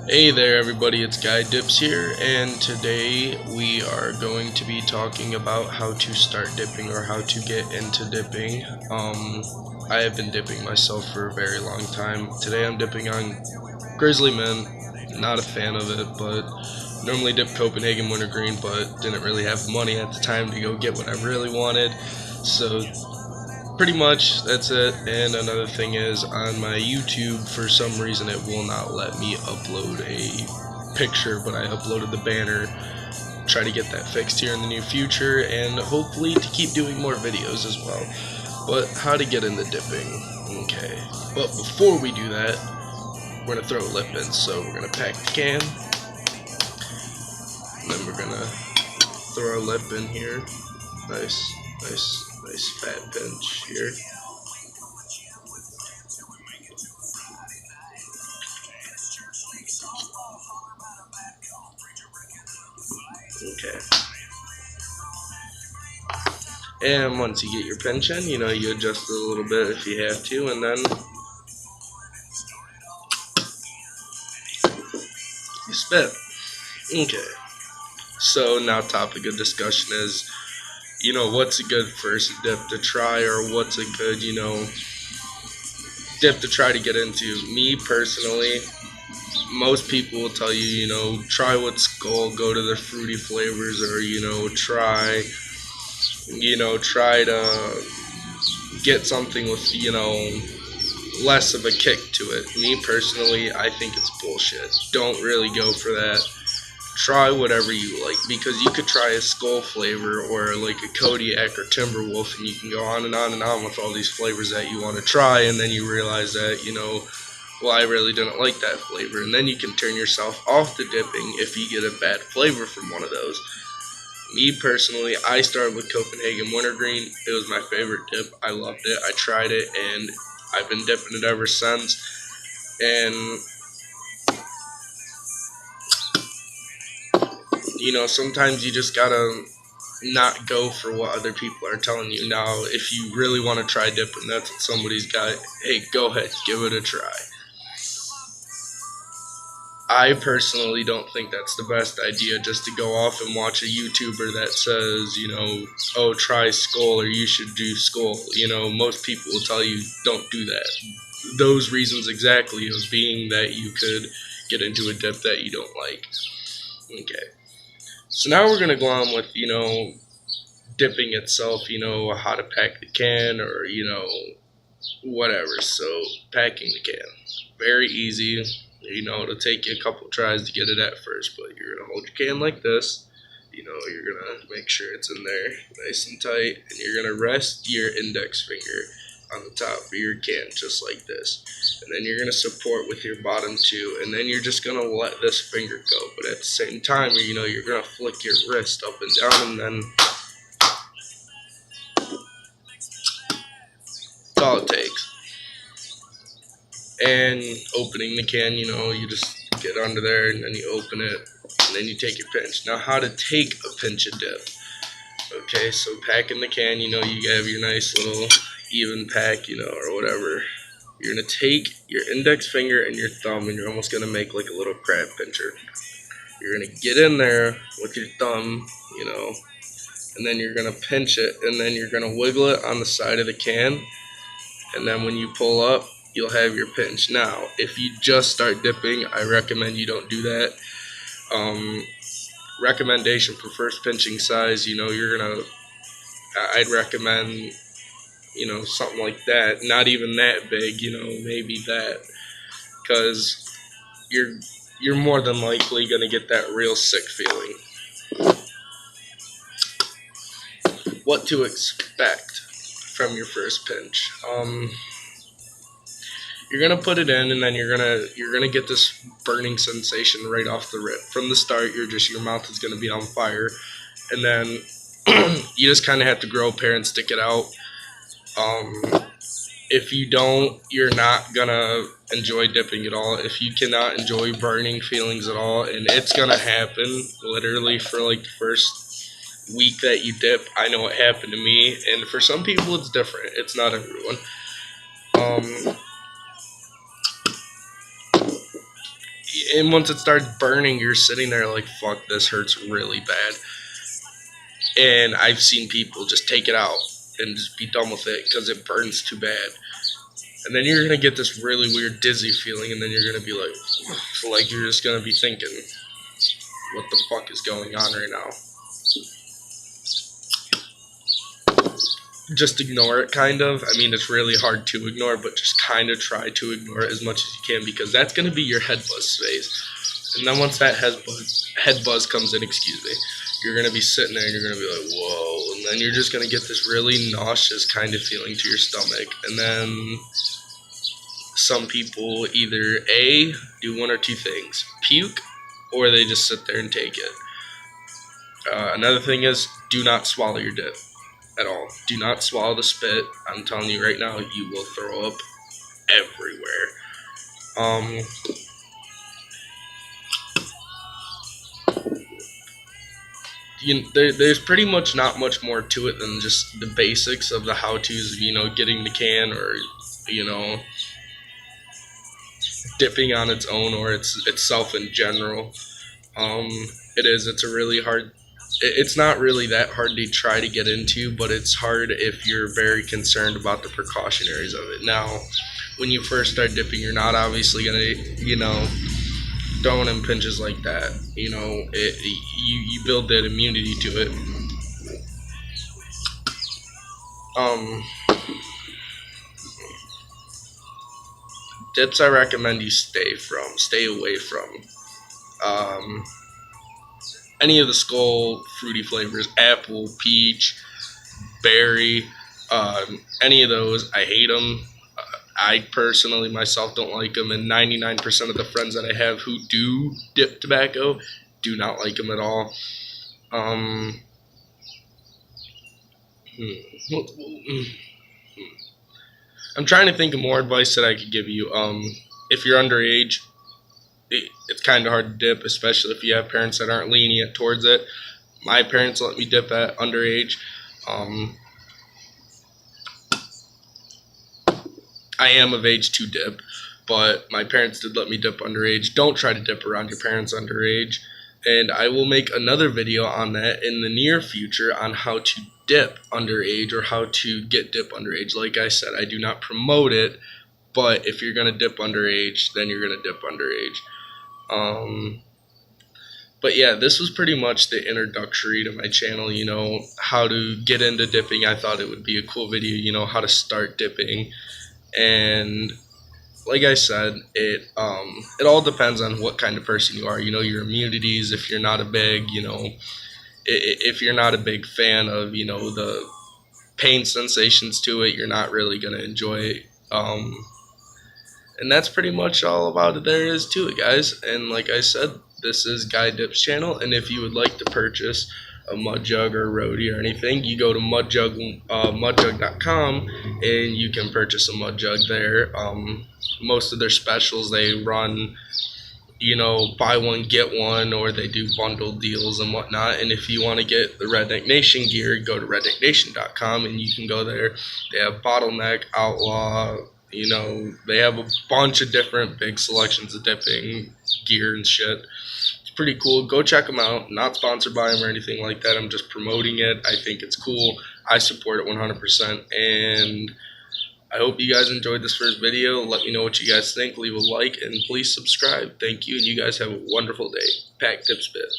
Hey there, everybody, it's Guy Dips here, and today we are going to be talking about how to start dipping or how to get into dipping. I have been dipping myself for a very long time. Today I'm dipping on Grizzly Mint, not a fan of it, but normally dip Copenhagen Wintergreen, but didn't really have money at the time to go get what I really wanted, so pretty much that's it. And another thing is, on my YouTube for some reason it will not let me upload a picture, but I uploaded the banner. Try to get that fixed here in the near future, and hopefully to keep doing more videos as well. But how to get into dipping. Okay, but before we do that, we're gonna throw a lip in. So we're gonna pack the can, and then we're gonna throw a lip in here. Nice fat pinch here. Okay. And once you get your pinch in, you adjust it a little bit if you have to, and then you spit. Okay. So now topic of discussion is, what's a good first dip to try, or what's a good, dip to try to get into. Me personally, most people will tell you, try with Skull, go to the fruity flavors, or, try to get something with, less of a kick to it. Me personally, I think it's bullshit. Don't really go for that. Try whatever you like, because you could try a Skull flavor or like a Kodiak or Timberwolf, and you can go on and on and on with all these flavors that you want to try, and then you realize that, well, I really didn't like that flavor, and then you can turn yourself off the dipping if you get a bad flavor from one of those. Me personally, I started with Copenhagen Wintergreen. It was my favorite dip. I loved it. I tried it, and I've been dipping it ever since. And sometimes you just gotta not go for what other people are telling you. Now, if you really want to try dipping, that's what somebody's got. Hey, go ahead, give it a try. I personally don't think that's the best idea, just to go off and watch a YouTuber that says, oh, try Skull, or you should do Skull. Most people will tell you don't do that. Those reasons exactly, as being that you could get into a dip that you don't like. Okay. So now we're going to go on with, dipping itself, how to pack the can, or, whatever. So packing the can, very easy. It'll take you a couple tries to get it at first, but you're going to hold your can like this. You're going to make sure it's in there nice and tight, and you're going to rest your index finger on the top of your can just like this, and then you're going to support with your bottom two, and then you're just going to let this finger go, but at the same time, you're going to flick your wrist up and down, and then that's all it takes. And opening the can, you just get under there, and then you open it, and then you take your pinch. Now, how to take a pinch of dip. Okay, so packing the can, you have your nice little even pack, or whatever. You're going to take your index finger and your thumb, and you're almost going to make like a little crab pincher. You're going to get in there with your thumb, and then you're going to pinch it, and then you're going to wiggle it on the side of the can, and then when you pull up, you'll have your pinch. Now, if you just start dipping, I recommend you don't do that. Recommendation for first pinching size, I'd recommend, something like that. Not even that big, maybe that, because you're more than likely gonna get that real sick feeling. What to expect from your first pinch? You're gonna put it in, and then you're gonna get this burning sensation right off the rip. From the start, your mouth is gonna be on fire, and then you just kind of have to grow a pair and stick it out. If you don't, you're not gonna enjoy dipping at all. If you cannot enjoy burning feelings at all, and it's gonna happen literally for like the first week that you dip. I know it happened to me, and for some people it's different. It's not everyone. and once it starts burning, you're sitting there like, fuck, this hurts really bad. And I've seen people just take it out and just be done with it because it burns too bad. And then you're going to get this really weird dizzy feeling, and then you're going to be like you're just going to be thinking, what the fuck is going on right now? Just ignore it, kind of. I mean, it's really hard to ignore, but just kind of try to ignore it as much as you can, because that's going to be your head buzz phase. And then once that head buzz comes in, you're going to be sitting there and you're going to be like, whoa. And then you're just going to get this really nauseous kind of feeling to your stomach. And then some people either A, do one or two things: puke, or they just sit there and take it. Another thing is, do not swallow your dip at all. Do not swallow the spit. I'm telling you right now, you will throw up everywhere. There's pretty much not much more to it than just the basics of the how-tos of, getting the can, or, dipping on its own, or itself in general. It's a really hard, it's not really that hard to try to get into, but it's hard if you're very concerned about the precautionaries of it. Now, when you first start dipping, you're not obviously gonna, throwing in pinches like that. You build that immunity to it. Dips I recommend you stay away from. Any of the Skol fruity flavors: apple, peach, berry, any of those. I hate them. I personally myself don't like them, and 99% of the friends that I have who do dip tobacco do not like them at all. I'm trying to think of more advice that I could give you. If you're underage, it's kind of hard to dip, especially if you have parents that aren't lenient towards it. My parents let me dip at underage. I am of age to dip, but my parents did let me dip underage. Don't try to dip around your parents underage. And I will make another video on that in the near future on how to dip underage, or how to get dip underage. Like I said, I do not promote it, but if you're going to dip underage, then you're going to dip underage. But yeah, this was pretty much the introductory to my channel, how to get into dipping. I thought it would be a cool video, how to start dipping. And like I said, it all depends on what kind of person you are. Your immunities. If you're not a big, if you're not a big fan of, the pain sensations to it, you're not really gonna enjoy it. And that's pretty much all about it there is to it, guys. And like I said, this is Guy Dip's channel, and if you would like to purchase a mud jug or a roadie or anything, you go to mudjug.com and you can purchase a mud jug there. Most of their specials, they run, buy one get one, or they do bundled deals and whatnot. And if you want to get the Redneck Nation gear, go to rednecknation.com and you can go there. They have Bottleneck, Outlaw, they have a bunch of different big selections of dipping gear and shit. Pretty cool. Go check them out. Not sponsored by them or anything like that. I'm just promoting it. I think it's cool. I support it 100%. And I hope you guys enjoyed this first video. Let me know what you guys think. Leave a like and please subscribe. Thank you. And you guys have a wonderful day. Pack Dip Spit.